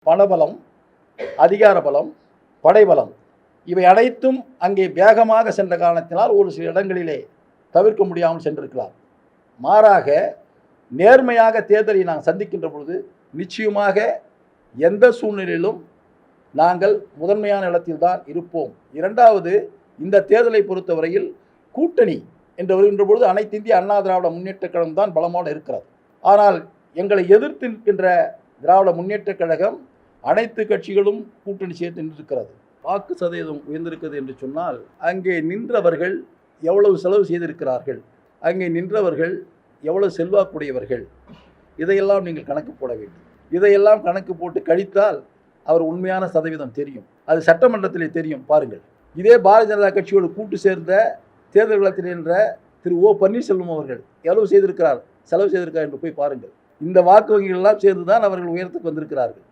பணபலம், அதிகார பலம், படைபலம் இவை அனைத்தும் அங்கே வேகமாக சென்ற காரணத்தினால் ஒரு சில இடங்களிலே தவிர்க்க முடியாமல் சென்றிருக்கலாம். மாறாக நேர்மையாக தேர்தலை நாங்கள் சந்திக்கின்ற பொழுது நிச்சயமாக எந்த சூழ்நிலையிலும் நாங்கள் முதன்மையான இடத்தில் தான் இருப்போம். இரண்டாவது, இந்த தேர்தலை பொறுத்தவரையில் கூட்டணி என்று வருகின்ற பொழுது அனைத்து இந்திய அண்ணா திராவிட முன்னேற்றக் கழகம் தான் பலமோடு இருக்கிறது. ஆனால் எங்களை எதிர்த்து நிற்கின்ற திராவிட முன்னேற்றக் கழகம் அனைத்து கட்சிகளும் கூட்டணி சேர்த்து நின்றிருக்கிறது. வாக்கு சதவீதம் உயர்ந்திருக்கிறது என்று சொன்னால் அங்கே நின்றவர்கள் எவ்வளவு செலவு செய்திருக்கிறார்கள், அங்கே நின்றவர்கள் எவ்வளவு செல்வாக்குடையவர்கள், இதையெல்லாம் நீங்கள் கணக்கு போட வேண்டும். இதையெல்லாம் கணக்கு போட்டு கழித்தால் அவர் உண்மையான சதவீதம் தெரியும். அது சட்டமன்றத்திலே தெரியும். பாருங்கள், இதே பாரதிய ஜனதா கட்சியோடு கூட்டு சேர்ந்த தேர்தல் களத்தில் என்ற திரு ஓ பன்னீர்செல்வம் அவர்கள் எவ்வளவு செய்திருக்கிறார், செலவு செய்திருக்கிறார் என்று போய் பாருங்கள். இந்த வாக்கு வங்கிகள் எல்லாம் சேர்ந்துதான் அவர்கள் உயரத்துக்கு வந்திருக்கிறார்கள்.